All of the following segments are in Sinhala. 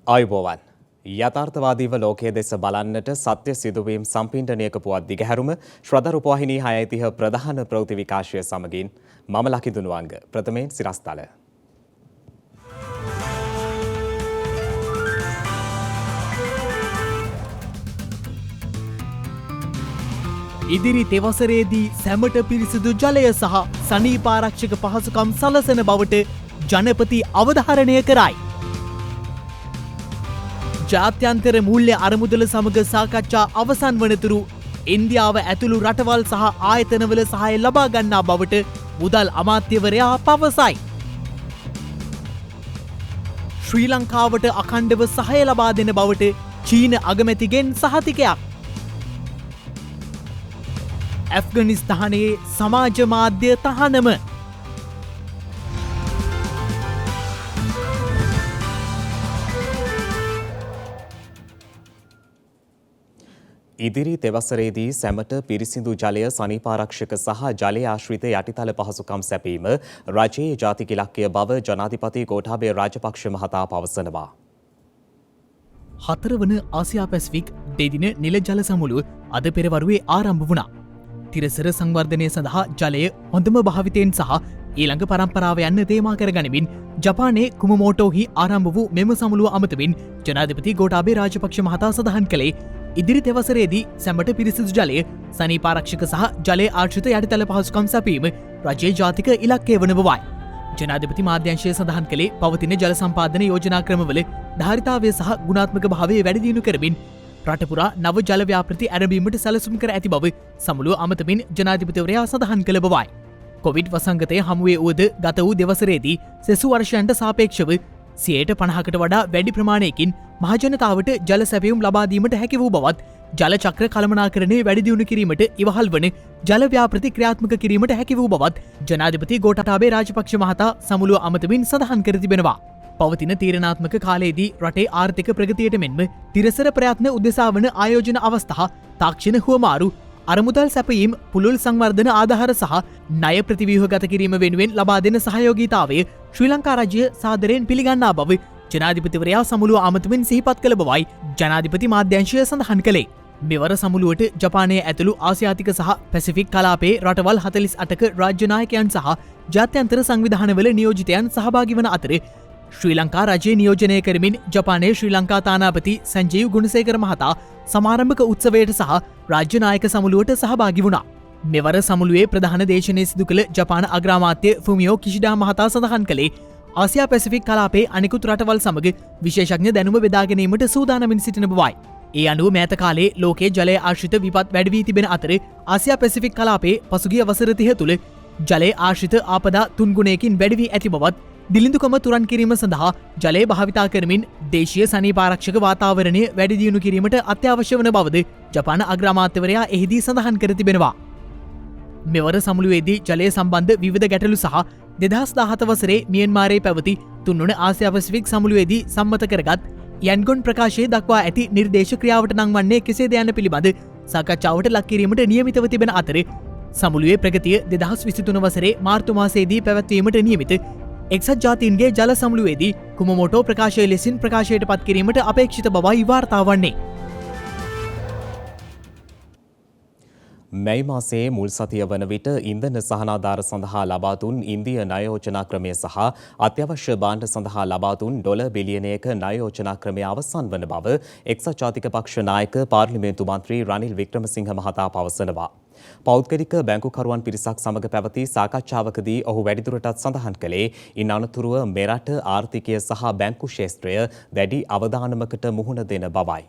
ආයුබෝවන් යථාර්ථවාදීව ලෝකයේ දෙස බලන්නට සත්‍ය සිදුවීම් සම්පින්ඩනයක පුවත් දිගහැරුම ශ්‍රද්ධා රූපවාහිනී 6:30 ප්‍රධාන ප්‍රවෘත්ති විකාශය සමගින් මම ලකිදුනුවංග ප්‍රථමයෙන් සිරස්තල ඉදිරි තෙවසරේදී සැමට පිරිසිදු ජලය සහ සනීපාරක්ෂක පහසුකම් සලසන බවට ජනපති අවධාරණය කරයි. ජාත්‍යන්තර මූල්‍ය අරමුදල සමග සාකච්ඡා අවසන් වනතුරු ඉන්දියාව ඇතුළු රටවල් සහ ආයතනවල සහාය ලබා ගන්නා බවට මුදල් අමාත්‍යවරයා පවසයි. ශ්‍රී ලංකාවට අඛණ්ඩව සහාය ලබා දෙන බවට චීන අගමැතිගෙන් සහතිකයක්. ඇෆ්ගනිස්තානයේ සමාජ මාධ්‍ය තහනම. ඉදිරි තෙවසරේදී සැමට පිරිසිදු ජලය සනීපාරක්ෂක සහ ජලය ආශ්‍රිත යටිතල පහසුකම් සැපීම රජයේ ජාතික ඉලක්කය බව ජනාධිපති ගෝඨාභය රාජපක්ෂ මහතා පවසනවා. 4 වන ආසියා පැසිෆික් දෙදින නිල ජල සමුළුව අද පෙරවරුවේ ආරම්භ වුණා. තිරසර සංවර්ධනය සඳහා ජලය හොඳම භාවිතයෙන් සහ ඊළඟ පරම්පරාව යන්න තේමා කර ගනිමින් ජපානයේ කුමමෝටෝහි ආරම්භ වූ මෙම සමුළුව අමතමින් ජනාධිපති ගෝඨාභය රාජපක්ෂ මහතා සඳහන් කළේ ඉදිරි තෙවසරේදී සැමට පිරිසිදු ජලය සනීපාරක්ෂක සහ ජලය ආශ්‍රිත යටිතල පහසුකම් සැපීම රජයේ ජාතික ඉලක්කය වන බවයි. ජනාධිපති මාධ්‍යංශය සඳහන් කළේ පවතින ජල සම්පාදන යෝජනා ක්‍රමවල ධාරිතාවය සහ ගුණාත්මක භාවය වැඩි දියුණු කරමින් රටපුරා නව ජල ව්‍යාපෘති ආරම්භීමට සැලසුම් කර ඇති බව සමුළුව අමතමින් ජනාධිපතිවරයා සඳහන් කළ බවයි. කොවිඩ් වසංගතය හමුවේ වුවද ගත වූ දෙවසරේදී සෙසු වර්ෂයන්ට සාපේක්ෂව 50%කට වඩා වැඩි ප්‍රමාණයකින් මහජනතාවට ජල සැපයුම් ලබා දීමට හැකි වූ බවත් ජල චක්‍ර කළමනාකරණය වැඩි දියුණු කිරීමට ඉවහල් වන ජල ව්‍යාපෘති ක්‍රියාත්මක කිරීමට හැකි වූ බවත් ජනාධිපති ගෝඨාභය රාජපක්ෂ මහතා සමුළුව අමතමින් සඳහන් කර තිබෙනවා. පවතින තීරණාත්මක කාලයේදී රටේ ආර්ථික ප්‍රගතියට මෙන්ම තිරසර ප්‍රයත්න උදෙසා වන ආයෝජන අවස්ථා තාක්ෂණ හුවමාරු අරමුදල් සැපයීම් පුළුල් සංවර්ධන ආධාර සහ ණය ප්‍රතිව්‍යුහගත කිරීම වෙනුවෙන් ලබා දෙන සහයෝගීතාවය ශ්‍රී ලංකා රජය සාදරයෙන් පිළිගන්නා බව ජනාධිපතිවරයා සමුළුව අමතමින් සිහිපත් කළ බවයි ජනාධිපති මාධ්‍යංශය සඳහන් කළේ. මෙවර සමුළුවට ජපානය ඇතුළු ආසියාතික සහ පැසිෆික් කලාපයේ රටවල් 48ක රාජ්‍ය නායකයන් සහ ජාත්‍යන්තර සංවිධානවල නියෝජිතයන් සහභාගී වන අතර ශ්‍රී ලංකා රජය නියෝජනය කරමින් ජපානයේ ශ්‍රී ලංකා තානාපති සංජීව් ගුණසේකර මහතා සමාරම්භක උත්සවයට සහ රාජ්‍ය නායක සමුළුවට සහභාගී වුණා. මෙවර සමුළුවේ ප්‍රධාන දේශනය සිදු කළ ජපාන අග්‍රාමාත්‍ය ෆුමියෝ කිෂිඩා මහතා සඳහන් කළේ ආසියා පැසිෆික් කලාපයේ අනිකුත් රටවල් සමග විශේෂඥ දැනුම බෙදා ගැනීමට සූදානමින් සිටින බවයි. ඒ අනුව මෑත කාලයේ ලෝකයේ ජලය ආශ්‍රිත විපත් වැඩි වී තිබෙන අතර ආසියා පැසිෆික් කලාපයේ පසුගිය වසර 30 තුළ ජලය ආශ්‍රිත ආපදා 3 ගුණයකින් වැඩි වී ඇති බවත් දිලිඳුකම තුරන් කිරීම සඳහා ජලය භාවිතා කරමින් දේශීය සනීපාරක්ෂක වාතාවරණය වැඩි දියුණු කිරීමට අත්‍යවශ්‍ය වන බවද ජපාන අග්‍රාමාත්‍යවරයා එහිදී සඳහන් කර තිබෙනවා. මෙවර සමුළුවේදී ජලය සම්බන්ධ විවිධ ගැටලු සහ 2017 වසරේ මියන්මාරයේ පැවති 3 වන ආසියා පැසිෆික් සමුළුවේදී සම්මත කරගත් යන්ගොන් ප්‍රකාශයේ දක්වා ඇති නිර්දේශ ක්‍රියාවට නංවන්නේ කෙසේද යන්න පිළිබඳ සාකච්ඡාවට ලක් කිරීමට නියමිතව තිබෙන අතර සමුළුවේ ප්‍රගතිය 2023 වසරේ මාර්තු මාසයේදී පැවැත්වීමට නියමිත එක්සත් ජාතීන්ගේ ජල සමුළුවේදී කුමමෝටෝ ප්‍රකාශය ලෙසින් ප්‍රකාශයට පත් කිරීමට අපේක්ෂිත බවයි වාර්තා වන්නේ. මැයි මාසයේ මුල් සතිය වන විට ඉන්ධන සහනාධාර සඳහා ලබා දුන් ඉන්දිය ණය යෝජනා ක්‍රමය සහ අත්‍යවශ්‍ය භාණ්ඩ සඳහා ලබා දුන් ඩොලර් බිලියනයක ණය යෝජනා ක්‍රමය අවසන් වන බව එක්සත් ජාතික පක්ෂ නායක පාර්ලිමේන්තු මන්ත්‍රී රනිල් වික්‍රමසිංහ මහතා පවසනවා. පෞද්ගලික බැංකුකරුවන් පිරිසක් සමග පැවති සාකච්ඡාවකදී ඔහු වැඩිදුරටත් සඳහන් කළේ ඉන් අනතුරුව මෙරට ආර්ථිකය සහ බැංකු ක්ෂේත්‍රය වැඩි අවධානමකට මුහුණ දෙන බවයි.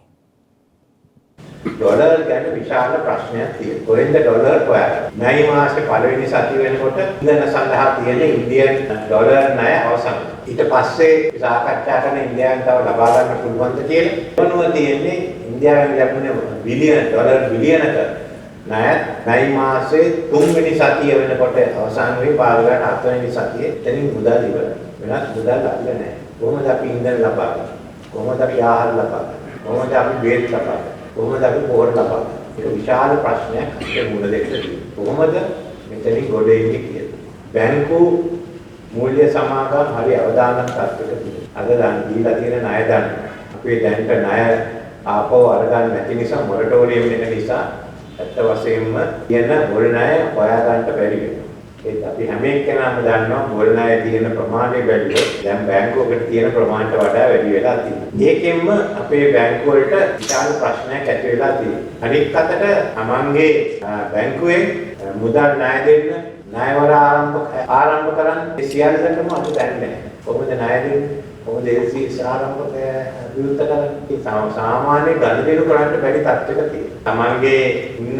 ඩොලර් ගැන විශාල ප්‍රශ්නයක් තියෙනවා. කොහෙන්ද ඩොලර් හොයන්නේ? මැයි මාසේ පළවෙනි සතිය වෙනකොට ඉන්ධන සඳහා තියෙන ඉන්දියන් ඩොලර් ණය අවසන්. ඊට පස්සේ සාකච්ඡා කරන ඉන්දියාවෙන් තව ලබා ගන්න පුළුවන්ද කියලා. මොනව තියෙන්නේ ඉන්දියාවෙන් ලැබුණේ ඩොලර් බිලියනක ණය මැයි මාසේ 3 වෙනි සතිය වෙනකොට අවසන් වෙයි පාරකට 7 වෙනි සතියේ එතනින් මුදල් ඉවරයි. වෙනත් මුදල් ලැබෙන්නේ නැහැ. කොහොමද අපි ඉන්ධන ලබා ගන්නේ? කොහොමද අපි ආහාර ලබා ගන්නේ? කොහොමද අපි බේත් ලබා ගන්නේ? කොහොමද අපි පොහොර ලබා ගන්නේ? ඒක විශාල ප්‍රශ්නයක් අපේ මුල දෙකට තියෙනවා. කොහොමද මෙතනින් ගොඩ එන්නේ කියලා. බැංකු මූල්‍ය සමාගම් හරි අවදානමක් අත්දැක තියෙනවා. අද දීලා තියෙන ණය දන්න අපේ දැනට ණය ආපහු අරගන්න නැති නිසා මොරටෝරියම් එක නිසා ඇත්ත වශයෙන්ම තියෙන මුල් ණය හොයා ගන්න බැරි වෙනවා. ඒත් අපි හැම එක්කෙනාම දන්නවා මුල් ණය තියෙන ප්‍රමාණය බැලුවොත් දැන් බැංකුවකට තියෙන ප්‍රමාණයට වඩා වැඩි වෙලා තියෙනවා. ඒකෙන්ම අපේ බැංකුව වලට විශාල ප්‍රශ්නයක් ඇති වෙලා තියෙනවා. අනිත් අතට තමන්ගේ බැංකුවේ මුදල් ණය දෙන්න ණයවර ආරම්භ කරන්න සියල්ලටම අපි දන්නේ නැහැ. කොහොමද ණය දෙන්නේ? කොහොමද ඒ ආරම්භක විවෘත කරන්නේ? සාමාන්‍ය ගනුදෙනු කරන්න බැරි තත්ත්වයක තියෙනවා. තමන්ගේ ඉන්න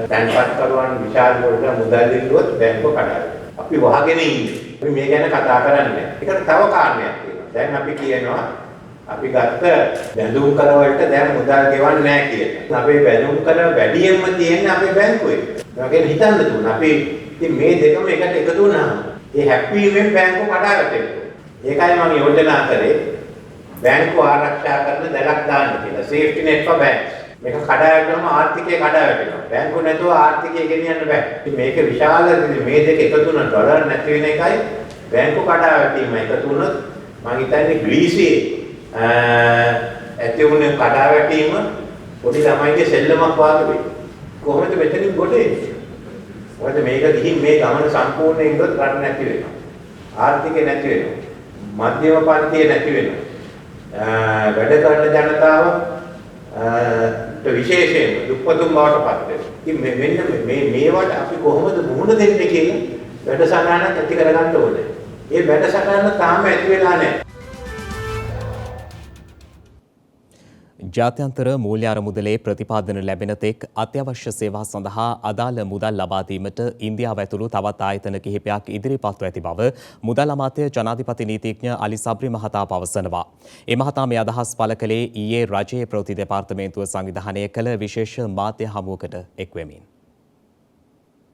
තැන්පත්කරුවන් විශාල කොට මුදල් දෙන්නුවොත් බැංකුව කඩාවැටෙනවා. අපි වහගෙන ඉන්නේ. අපි මේ ගැන කතා කරන්නේ. ඒකට තව කාරණයක් තියෙනවා. දැන් අපි කියනවා අපි ගත්ත බැඳුම් කර වලට දැන් මුදල් ගෙවන්නේ නැහැ කියලා. අපේ බැඳුම් කර වැඩියෙන්ම තියෙන්නේ අපේ බැංකුවේ. ඒ වගේම හිතන්න දුන්න. අපි ඉතින් මේ දෙකම එකට එකතු වුණාම ඒ හැප්පීමෙන් බැංකුව කඩාවැටෙනවා. ඒකයි මම යෝජනා කරේ බැංකුව ආරක්ෂා කරන දැලක් දාන්න කියලා. Safety net for banks. මේක කඩාවැටෙනම ආර්ථිකය කඩාවැටෙනවා. බැංකුව නැතුව ආර්ථිකය ගෙනියන්න බෑ. ඉතින් මේක විශාල මේ දෙක එකතු වුණ ඩොලර් නැති වෙන එකයි බැංකුව කඩාවැටීම එකතු වුණොත් මම හිතන්නේ ග්‍රීසියේ ඇති වුණ කඩාවැටීම පොඩි ළමයිගේ සෙල්ලමක් වාගේ වෙයි. කොහොමද මෙතනින් ගොඩ එන්නේ? මොකද මේක ගිහින් මේ ගමන සම්පූර්ණයෙන් ඉවත් රට නැති වෙනවා. ආර්ථිකය නැති වෙනවා. මධ්‍යම පන්තිය නැති වෙනවා. වැඩ කරන ජනතාව විශේෂයෙන්ම දුප්පතුන් බවට පත් වෙනවා. ඉතින් මෙන්න මේවට අපි කොහොමද මුහුණ දෙන්නේ කියලා වැඩසටහනක් ඇති කරගන්න ඕනේ. මේ වැඩසටහන තාම ඇති වෙලා නැහැ. ජාත්‍යන්තර මූල්‍ය අරමුදලේ ප්‍රතිපාදන ලැබෙන තෙක් අත්‍යවශ්‍ය සේවා සඳහා අදාළ මුදල් ලබා දීමට ඉන්දියාව ඇතුළු තවත් ආයතන කිහිපයක් ඉදිරිපත්ව ඇති බව මුදල් අමාත්‍ය ජනාධිපති නීතිඥ අලි සබ්රි මහතා පවසනවා. ඒ මහතා මේ අදහස් පළ කළේ ඊයේ රජයේ ප්‍රවෘත්ති දෙපාර්තමේන්තුව සංවිධානය කළ විශේෂ මාධ්‍ය හමුවකට එක්වෙමින්.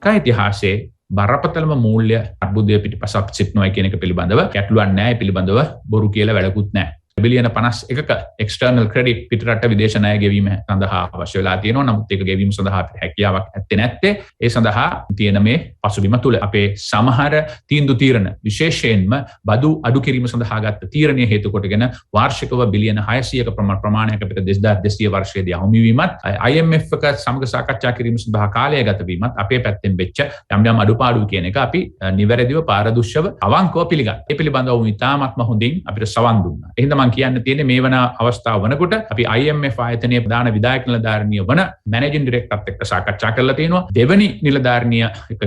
ඉතිහාසයේ බරපතලම මූල්‍ය අර්බුදය පිටිපසක් සිටිනවා කියන එක පිළිබඳව ගැටලුවක් නැහැ. පිළිබඳව බොරු කියලා වැඩකුත් නැහැ. බිලියන 51ක එක්ස්ටර්නල් ක්‍රෙඩිට් පිටරට විදේශ ණය ගෙවීම සඳහා අවශ්‍ය වෙලා තියෙනවා. නමුත් ඒක ගෙවීම සඳහා අපිට හැකියාවක් නැත්තේ. ඒ සඳහා තියෙන මේ පසුබිම තුල අපේ සමහර තීන්දුව తీරන විශේෂයෙන්ම බදු අඩු කිරීම සඳහා ගත්ත තීරණය හේතු කොටගෙන වාර්ෂිකව බිලියන 600ක ප්‍රමාණයක් අපිට 2200 වර්ෂයේදී අහුමි වීමත් IMF එක සමග සාකච්ඡා කිරීම සඳහා කාලය ගත වීමත් අපේ පැත්තෙන් වෙච්ච යම් අඩුපාඩු කියන එක අපි නිවැරදිව පාරදර්ශව අවංකව පිළිගන්නවා. ඒ පිළිබඳව ඉතාමත්ම හොඳින් අපිට සවන් දුන්නා. එහෙනම් කියන්න තියෙන්නේ මේ වන අවස්ථාව වනකොට අපි IMF ආයතනයේ ප්‍රධාන විධායක නිලධාරිනිය වන මැනේජින් ඩිරෙක්ටර්ත් එක්ක සාකච්ඡා කරලා තියෙනවා. දෙවනි නිලධාරිනිය එක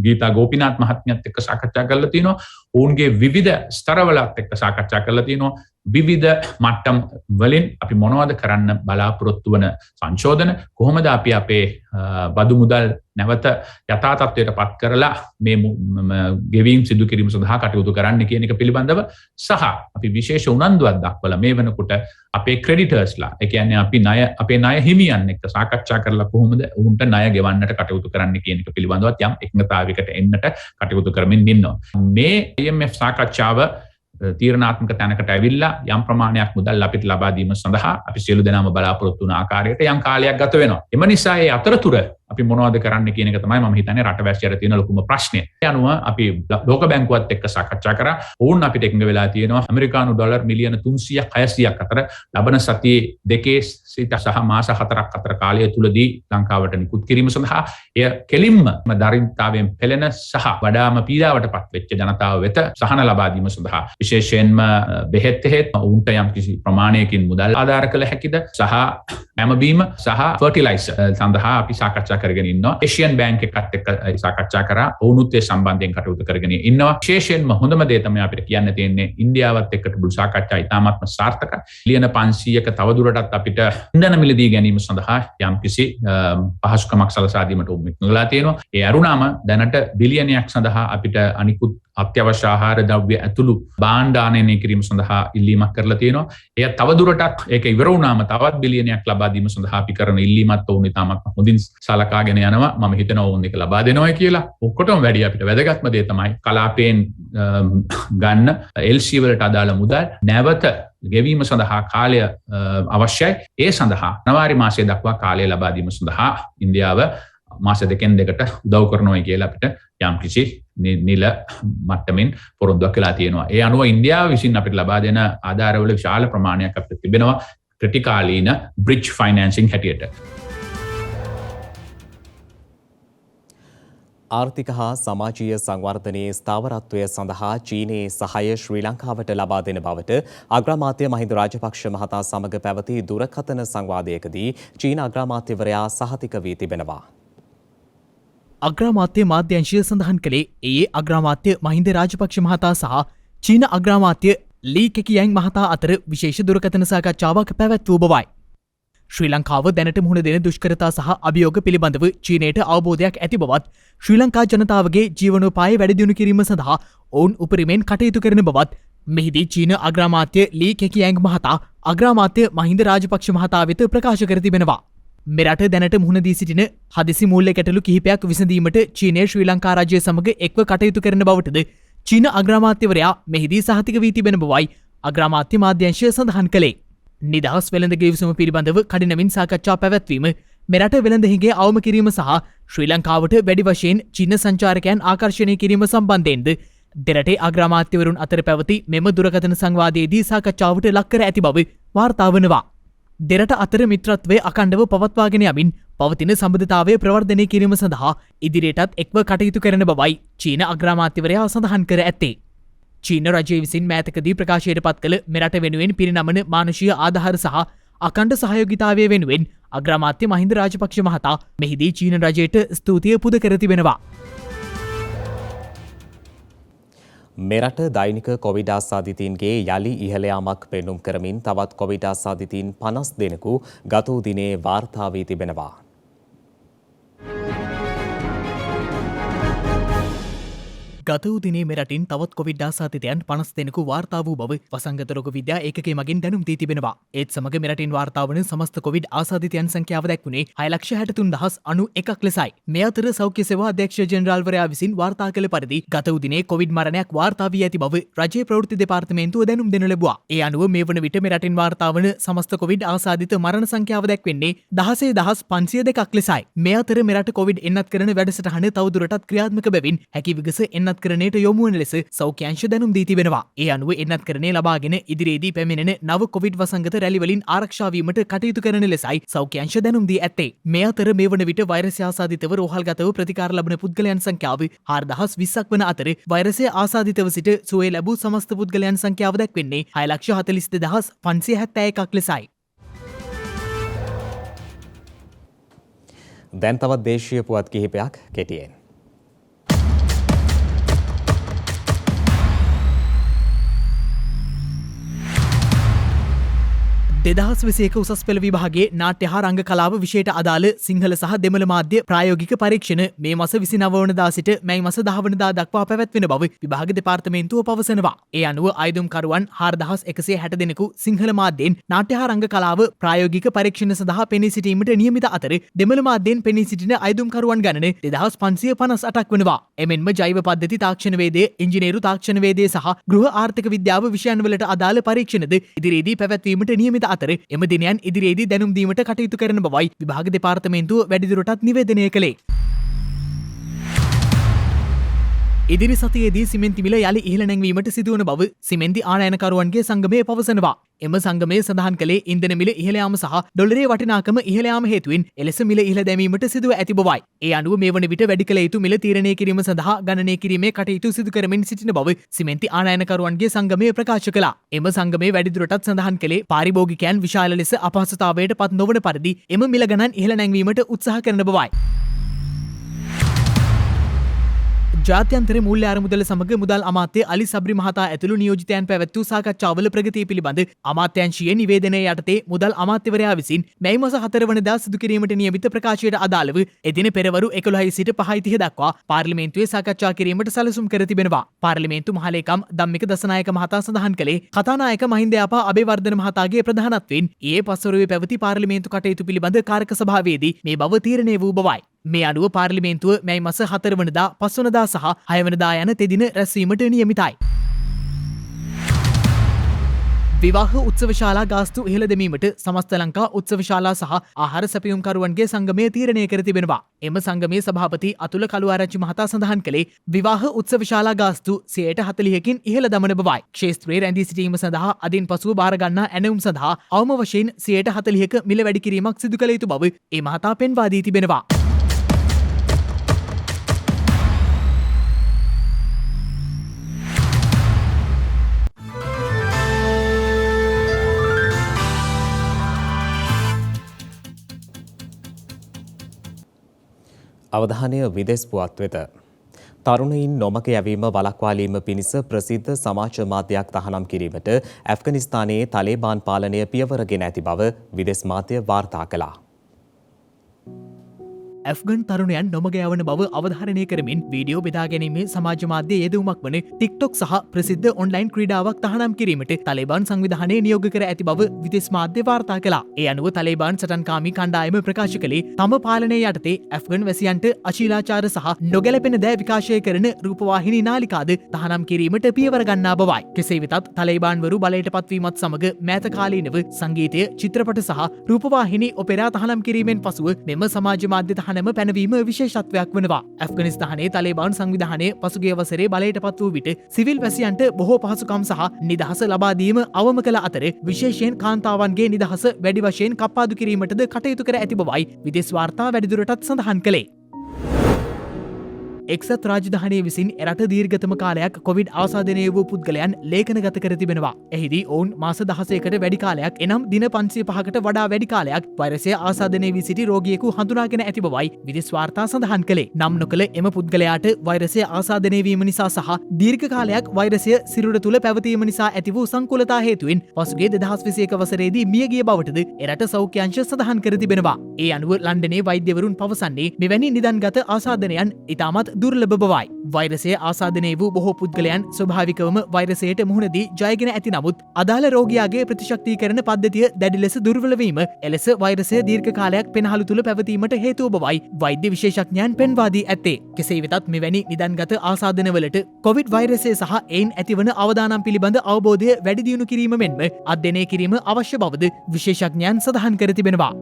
ගීතා ගෝපිනාත් මහත්මියත් එක්ක සාකච්ඡා කරලා තියෙනවා. ඔවුන්ගේ විවිධ ස්තරවලත් එක්ක සාකච්ඡා කරලා තියෙනවා. විවිධ මට්ටම් වලින් අපි මොනවද කරන්න බලාපොරොත්තු වන සංශෝධන කොහොමද අපි අපේ බදු මුදල් නැවත යථා තත්ත්වයට පත් කරලා මේ ගෙවීම් සිදු කිරීම සඳහා කටයුතු කරන්න කියන එක පිළිබඳව සහ අපි විශේෂ උනන්දුවක් දක්වලා මේ වෙනකොට අපේ ක්‍රෙඩිටර්ස්ලා ඒ කියන්නේ අපේ ණය හිමියන් එක්ක සාකච්ඡා කරලා කොහොමද උන්ට ණය ගෙවන්නට කටයුතු කරන්න කියන එක පිළිබඳව යම් එකඟතාවයකට එන්නට කටයුතු කරමින් ඉන්නවා. මේ IMF සාකච්ඡාව තීරණාත්මක තැනකට ඇවිල්ලා යම් ප්‍රමාණයක් මුදල් අපිට ලබා දීම සඳහා අපි සියලු දෙනාම බලාපොරොත්තු වන ආකාරයට යම් කාලයක් ගත වෙනවා. එම නිසා ඒ අතරතුර අපි මොනවද කරන්න කියන එක තමයි මම හිතන්නේ රටවැසියට තියෙන ලොකුම ප්‍රශ්නය. ඒ අනුව අපි ලෝක බැංකුවත් එක්ක සාකච්ඡා කරා. ඔවුන් අපිට එකඟ වෙලා තියෙනවා ඇමරිකානු ඩොලර් මිලියන 300ක් 600ක් අතර ලබන සතියේ දෙකේ සිට සහ මාස 4ක් අතර කාලය තුලදී ලංකාවට නිකුත් කිරීම සඳහා එය කෙලින්ම දරිද්‍රතාවයෙන් පෙළෙන සහ වඩාම පීඩාවටපත් වෙච්ච ජනතාව වෙත සහන ලබා දීම සඳහා විශේෂයෙන්ම බෙහෙත් උන්ට යම් කිසි ප්‍රමාණයකින් මුදල් ආධාර කළ හැකිද සහ ඇමබීම සහ ෆර්ටිලයිසර් සඳහා අපි සාකච්ඡා කරගෙන ඉන්නවා. ඒෂියන් බැංක් එකත් එක්ක සාකච්ඡා කරා. ඔවුනුත් ඒ සම්බන්ධයෙන් කටයුතු කරගෙන ඉන්නවා. විශේෂයෙන්ම හොඳම දේ තමයි අපිට කියන්න තියෙන්නේ ඉන්දියාවත් එක්ක තිබුණු සාකච්ඡා ඉතාමත්ම සාර්ථකයි. මිලියන 500ක තවදුරටත් අපිට ඉන්ධන මිලදී ගැනීම සඳහා යම් කිසි පහසුකමක් සලසා දීමට උත්සාහ කරලා තියෙනවා. ඒ අරුණාම දැනට බිලියනයක් සඳහා අපිට අනිකුත් අත්‍යවශ්‍ය ආහාර ද්‍රව්‍ය ඇතුළු භාණ්ඩ ආනයනය කිරීම සඳහා ඉල්ලීමක් කරලා තියෙනවා. එය තවදුරටත් ඒක ඉවර වුණාම තවත් බිලියනයක් ලබා දීම සඳහා අපි කරන ඉල්ලීමත් වුණ ඉතාමත් හොඳින් සලකාගෙන යනවා. මම හිතනවා ඕන් එක ලබා දෙනවා කියලා. ඔක්කොටම වැඩි අපිට වැදගත්ම දේ තමයි කලාපයෙන් ගන්න LC වලට අදාළ මුදල් නැවත ගෙවීම සඳහා කාලය අවශ්‍යයි. ඒ සඳහා ජනවාරි මාසයේ දක්වා කාලය ලබා දීම සඳහා ඉන්දියාව මාස දෙකෙන් දෙකට උදව් කරනවා කියලා අපිට යම් කිසි නිල මට්ටමින් පොරොන්දුවක් කළා තියෙනවා. ඒ අනුව ඉන්දියාව විසින් අපිට ලබා දෙන ආධාරවල විශාල ප්‍රමාණයක් අපිට තිබෙනවා ක්‍රිටිකාලීන බ්‍රිජ් ෆයිනෑන්සිං හැටියට. ආර්ථික හා සමාජීය සංවර්ධනයේ ස්ථාවරත්වය සඳහා චීනයේ සහාය ශ්‍රී ලංකාවට ලබා දෙන බවට අග්‍රාමාත්‍ය මහින්ද රාජපක්ෂ මහතා සමග පැවති දුරකථන සංවාදයකදී චීන අග්‍රාමාත්‍යවරයා සහතික වී තිබෙනවා. අග්‍රාමාත්‍ය මාධ්‍යංශය සඳහන් කළේ ඒ අග්‍රාමාත්‍ය මහින්ද රාජපක්ෂ මහතා සහ චීන අග්‍රාමාත්‍ය ලී කෙකියන් මහතා අතර විශේෂ දුරකථන සාකච්ඡාවක් පැවැත්වූ බවයි. ශ්‍රී ලංකාව දැනට මුහුණ දෙන දුෂ්කරතා සහ අභියෝග පිළිබඳව චීනයට අවබෝධයක් ඇති බවත් ශ්‍රී ලංකා ජනතාවගේ ජීවනෝපාය වැඩිදියුණු කිරීම සඳහා ඔවුන් උපරිමෙන් කටයුතු කරන බවත් මෙහිදී චීන අග්‍රාමාත්‍ය ලී කෙකියන් මහතා අග්‍රාමාත්‍ය මහින්ද රාජපක්ෂ මහතා වෙත ප්‍රකාශ කර තිබෙනවා. මෙරට දැනට මුහුණ දී සිටින හදිසි මූල්‍ය ගැටලු කිහිපයක් විසඳීමට චීනය ශ්‍රී ලංකා රාජ්‍ය සමග එක්ව කටයුතු කරන බවටද චීන අග්‍රාමාත්‍යවරයා මෙහිදී සහතික වී තිබෙන බවයි අග්‍රාමාත්‍ය මාධ්‍යංශය සඳහන් කළේ. නිදහස් වෙළඳ ගෙවිසුම පිළිබඳව කඩිනමින් සාකච්ඡා පැවැත්වීම මෙරට වෙළඳහිගේ අවම කිරීම සහ ශ්‍රී ලංකාවට වැඩි වශයෙන් චීන සංචාරකයන් ආකර්ෂණය කිරීම සම්බන්ධයෙන්ද දෙරටේ අග්‍රාමාත්‍යවරුන් අතර පැවති මෙම දුරකථන සංවාදයේදී සාකච්ඡාවට ලක්කර ඇති බව වාර්තා වනවා. දෙරට අතර මිත්‍රත්වය අකණ්ඩව පවත්වාගෙන යමින් පවතින සම්බන්ධතාවය ප්‍රවර්ධනය කිරීම සඳහා ඉදිරියටත් එක්ව කටයුතු කරන බවයි චීන අග්‍රාමාත්‍යවරයා සඳහන් කර ඇත්තේ. චීන රජය විසින් මෑතකදී ප්‍රකාශයට පත් කළ මෙරට වෙනුවෙන් පිරිනමන මානුෂීය ආධාර සහ අකණ්ඩ සහයෝගිතාවය වෙනුවෙන් අග්‍රාමාත්‍ය මහින්ද රාජපක්ෂ මහතා මෙහිදී චීන රජයට ස්තුතිය පුද කර තිබෙනවා. මෙරට දෛනික කොවිඩ් ආසාදිතයින්ගේ යලි ඉහළ යාමක් පෙන්නුම් කරමින් තවත් කොවිඩ් ආසාදිතයින් 50 දෙනෙකු ගත වූ දිනේ වාර්තා වී තිබෙනවා. ගත වූ දිනේ මෙරටින් තවත් කොවිඩ් ආසාදිතයන් 50 දෙනෙකු වාර්තා වූ බව වසංගත රෝග විද්‍යා ඒකකයේ මගින් දැනුම් දී තිබෙනවා. ඒත් සමග මෙරටින් වාර්තා වන සමස්ත කොවිඩ් ආසාදිතයන් සංඛ්‍යාව දැක්වුණේ 6,63,091ක් ලෙසයි. මේ අතර සෞඛ්‍ය සේවා අධ්‍යක්ෂ ජෙනරාල්වරයා විසින් වාර්තා කළ පරිදි ගත වූ දිනේ කොවිඩ් මරණයක් වාර්තා වී ඇති බව රජයේ ප්‍රවෘත්ති දෙපාර්තමේන්තුව දැනුම් දෙනු ලැබුවා. ඒ අනුව මේ වන විට මෙරටින් වාර්තා වන සමස්ත කොවිඩ් ආසාදිත මරණ සංඛ්‍යාව දැක්වෙන්නේ 16,502ක් ලෙසයි. මේ අතර මෙරට කොවිඩ් එන්නත් කරන වැඩසටහන තවදුරටත් ක්‍රියාත්මක බැවින් හැකි විගස එන්නත් කරණයට යොමු වන ලෙස සෞඛ්‍යංශ දැනුම් දී තිබෙනවා. ඒ අනුව එන්නත් කරණය ලබාගෙන ඉදිරියේදී පැමිණෙන නව කොවිඩ් වසංගත රැලි වලින් ආරක්ෂා වීමට කටයුතු කරන ලෙසයි සෞඛ්‍යංශ දැනුම් දී ඇත්තේ. මේ අතර මේ වන විට වෛරසය ආසාදිතව රෝහල්ගතව ප්‍රතිකාර ලබන පුද්ගලයන් සංඛ්‍යාව 4,020ක් වන අතර වෛරසය ආසාදිතව සිට සුවය ලැබූ සමස්ත පුද්ගලයන් සංඛ්‍යාව දැක්වෙන්නේ 6,42,571ක් ලෙසයි. දැන් තවත් දේශීය පුවත් කිහිපයක් කෙටියෙන්. 2021 උසස් පෙළ විභාගයේ නාට්‍ය හා රංග කලාව විෂයට අදාළ සිංහල සහ දෙමළ මාධ්‍ය ප්‍රායෝගික පරීක්ෂණ මේ මාස 29 වනදා සිට මැයි මාස 10 වනදා දක්වා පැවැත්වෙන බව විභාග දෙපාර්තමේන්තුව පවසනවා. ඒ අනුව අයදුම්කරුවන් 4,160 දෙනෙකු සිංහල මාධ්‍යයෙන් නාට්‍ය හා රංග කලාව ප්‍රායෝගික පරීක්ෂණ සඳහා පෙනී සිටීමට නියමිත අතර දෙමළ මාධ්‍යයෙන් පෙනී සිටින අයදුම්කරුවන් ගණන 2,558ක් වනවා. එමෙන්ම ජෛව පද්ධති තාක්ෂණ වේදය, ඉංජිනේරු තාක්ෂණ වේදය සහ ගෘහ ආර්ථික විද්‍යාව විෂයන් වලට අදාළ පරීක්ෂණද ඉදිරියේදී පැවැත්වීමට නියමිත අතර එම දිනයන් ඉදිරියේදී දැනුම් දීමට කටයුතු කරන බවයි විභාග දෙපාර්තමේන්තුව වැඩිදුරටත් නිවේදනය කළේ. ඉදිරි සතියේදී සිමෙන්ති මිල යලි ඉහළ නැංවීමට සිදුවන බව සිමෙන්ති ආනයනකරුවන්ගේ සංගමය පවසනවා. එම සංගමය සඳහන් කළේ ඉන්ධන මිල ඉහළ යාම සහ ඩොලරේ වටිනාකම ඉහළ යාම හේතුවෙන් එලෙස මිල ඉහළ දැමීමට සිදුව ඇති බවයි. ඒ අනුව මේ වන විට වැඩි කළ යුතු මිල තීරණය කිරීම සඳහා ගණනය කිරීමේ කටයුතු සිදු කරමින් සිටින බව සිමෙන්ති ආනයනකරුවන්ගේ සංගමය ප්‍රකාශ කළා. එම සංගමය වැඩිදුරටත් සඳහන් කළේ පාරිභෝගිකයන් විශාල ලෙස අපහසුතාවයට පත් නොවන පරිදි එම මිල ගණන් ඉහළ නැංවීමට උත්සාහ කරන බවයි. ජාත්‍යන්තර මූල්‍ය අරමුදල සමග මුදල් අමාත්‍ය අලි සබ්රි මහතා ඇතුළු නියෝජිතයන් පැවැත්වූ සාකච්ඡාවල ප්‍රගතිය පිළිබඳ අමාත්‍යංශීය නිවේදනය යටතේ මුදල් අමාත්‍යවරයා විසින් මැයි මාස 4 වනදා සිදු කිරීමට නියමිත ප්‍රකාශයට අදාළව එදින පෙරවරු 11 සිට 5:30 දක්වා පාර්ලිමේන්තුවේ සාකච්ඡා කිරීමට සැලසුම් කර තිබෙනවා. පාර්ලිමේන්තු මහලේකම් ධම්මික දසනායක මහතා සඳහන් කළේ කතානායක මහින්ද යාපා අබේවර්ධන මහතාගේ ප්‍රධානත්වයෙන් ඊයේ පස්වරුවේ පැවති පාර්ලිමේන්තු කටයුතු පිළිබඳ කාරක සභාවේදී මේ බව තීරණය වූ බවයි. මේ අනුව පාර්ලිමේන්තුව මැයි මාස 4 වනදා 5 වනදා සහ 6 වනදා යන තෙදින රැස්වීමට නියමිතයි. විවාහ උත්සවශාලා ගාස්තු ඉහළ දෙමීමට සමස්ත ලංකා උත්සවශාලා සහ ආහාර සැපයුම්කරුවන්ගේ සංගමය තීරණය කර තිබෙනවා. එම සංගමයේ සභාපති අතුල කළුආරච්චි මහතා සඳහන් කළේ විවාහ උත්සවශාලා ගාස්තු 40%කින් ඉහළ දමන බවයි. ක්ෂේත්‍රයේ රැඳී සිටීම සඳහා අදින් පසුව බාර ගන්නා ඇණවුම් සඳහා අවම වශයෙන් 40%ක මිල වැඩි කිරීමක් සිදු කළ යුතු බව ඒ මහතා පෙන්වා දී තිබෙනවා. අවධානය විදෙස් පුවත් වෙත. තරුණයින් නොමග යැවීම වළක්වාලීම පිණිස ප්‍රසිද්ධ සමාජ මාධ්‍යයක් තහනම් කිරීමට ඇෆ්ගනිස්තානයේ තලේබාන් පාලනය පියවරගෙන ඇති බව විදෙස් මාධ්‍ය වාර්තා කළා. ඇෆ්ගන් තරුණයන් නොමග යවන බව අවධාරණය කරමින් වීඩියෝ බෙදා ගැනීමේ සමාජ මාධ්‍ය යෙදවුමක් වන ටික්ටොක් සහ ප්‍රසිද්ධ ඔන්ලයින් ක්‍රීඩාවක් තහනම් කිරීමට තලේබාන් සංවිධානය නියෝග කර ඇති බව විදෙස් මාධ්‍ය වාර්තා කළා. ඒ අනුව තලේබාන් සටන්කාමී කණ්ඩායම ප්‍රකාශ කළේ තම පාලනය යටතේ ඇෆ්ගන් වැසියන්ට අශීලාචාර සහ නොගැලපෙන දෑ විකාශය කරන රූපවාහිනී නාලිකාද තහනම් කිරීමට පියවර ගන්නා බවයි. කෙසේ වෙතත් තලේබාන්වරු බලයට පත්වීමත් සමග මෑත කාලීනව සංගීතය, චිත්‍රපට සහ රූපවාහිනී ඔපෙරා තහනම් කිරීමෙන් පසුව මෙම සමාජ මාධ්‍ය තහනම පැනවීම විශේෂත්වයක් වනවා. ඇෆ්ගනිස්තානයේ තලේබාන් සංවිධානය පසුගිය වසරේ බලයට පත් වූ විට සිවිල් වැසියන්ට බොහෝ පහසුකම් සහ නිදහස ලබා දීම අවම කළ අතර විශේෂයෙන් කාන්තාවන්ගේ නිදහස වැඩි වශයෙන් කප්පාදු කිරීමටද කටයුතු කර ඇති බවයි විදෙස් වාර්තා වැඩිදුරටත් සඳහන් කළේ. එක්සත් රාජධානය විසින් එරට දීර්ඝතම කාලයක් කොවිඩ් ආසාදනය වූ පුද්ගලයන් ලේඛනගත කර තිබෙනවා. එහිදී ඔවුන් මාස 16කට වැඩි කාලයක් එනම් දින 505කට වඩා වැඩි කාලයක් වෛරසය ආසාදනය වී සිටි රෝගියෙකු හඳුනාගෙන ඇති බවයි විදෙස් වාර්තා සඳහන් කළේ. නම් නොකළ එම පුද්ගලයාට වෛරසය ආසාදනය වීම නිසා සහ දීර්ඝ කාලයක් වෛරසය සිරුර තුළ පැවතීම නිසා ඇති වූ සංකූලතා හේතුවෙන් පසුගිය 2021 වසරේදී මිය ගිය බවටද එරට සෞඛ්‍ය අංශ සඳහන් කර තිබෙනවා. ඒ අනුව ලන්ඩනයේ වෛද්‍යවරුන් පවසන්නේ මෙවැනි නිදන්ගත ආසාදනයන් ඉතාමත් දුර්ලභ බවයි. වෛරසය ආසාදනය වූ බොහෝ පුද්ගලයන් ස්වභාවිකවම වෛරසයට මුහුණදී ජයගෙන ඇති නමුත් අදාළ රෝගියාගේ ප්‍රතිශක්තිකරණ පද්ධතිය දැඩි ලෙස දුර්වල වීම එලෙස වෛරසය දීර්ඝ කාලයක් පෙනහළු තුල පැවතීමට හේතුව බවයි වෛද්‍ය විශේෂඥයන් පෙන්වා දී ඇත්තේ. කෙසේ වෙතත් මෙවැනි නිදන්ගත ආසාදනවලට කොවිඩ් වෛරසය සහ එයින් ඇතිවන අවදානම් පිළිබඳ අවබෝධය වැඩි දියුණු කිරීම මෙන්ම අධ්‍යයනය කිරීම අවශ්‍ය බවද විශේෂඥයන් සඳහන් කර තිබෙනවා.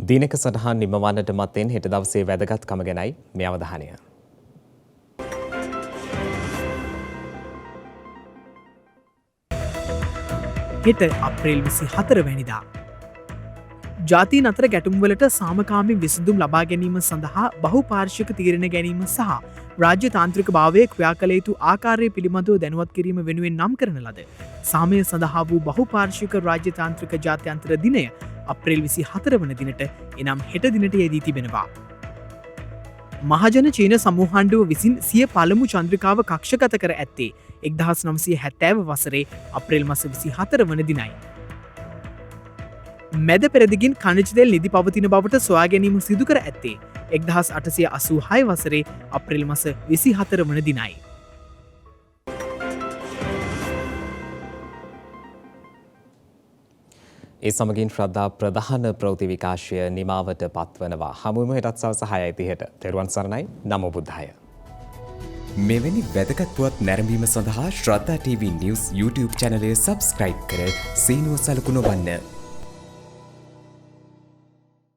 දිනක සටහන් නිමවන්නට මත්තෙන් හෙට දවසේ වැදගත්කම ගැනයි මේ අවධානය. හෙට අප්‍රේල් 24 වැනිදා ජාතීන් අතර ගැටුම්වලට සාමකාමී විසඳුම් ලබා ගැනීම සඳහා බහුපාර්ශ්වික තීරණ ගැනීම සහ රාජ්‍ය තාන්ත්‍රික භාවයේ ක්‍රියා කළ යුතු ආකාරය පිළිබඳව දැනුවත් කිරීම වෙනුවෙන් නම් කරන ලද සාමය සඳහා වූ බහුපාර්ශ්වික රාජ්‍ය තාන්ත්‍රික ජාත්‍යන්තර දිනය අප්‍රේල් 24 වන දිනට එනම් හෙට දිනට යෙදී තිබෙනවා. මහජන චීන සමූහණ්ඩුව විසින් සිය පළමු චන්ද්‍රිකාව කක්ෂගත කර ඇත්තේ 1970 වසරේ අප්‍රේල් මාස 24 වන දිනයි. මැද පෙරදිගින් ඛනිජ තෙල් නිදි පවතින බවට සොයා ගැනීම සිදු කර ඇත්තේ 1886 වසරේ අප්‍රේල් මාස 24 වන දිනයි. ඒ සමගින් ශ්‍රද්ධා ප්‍රධාන ප්‍රවෘත්ති විකාශය නිමාවට පත්වනවා. හමුවමු හෙටත් සවස 6:30ට. තෙරුවන් සරණයි. නමෝ බුද්ධාය. මෙවැනි වැදගත් පුවත් නැරඹීම සඳහා ශ්‍රද්ධා TV News YouTube channel එක subscribe කර සීනුව සලකුණ වන්න.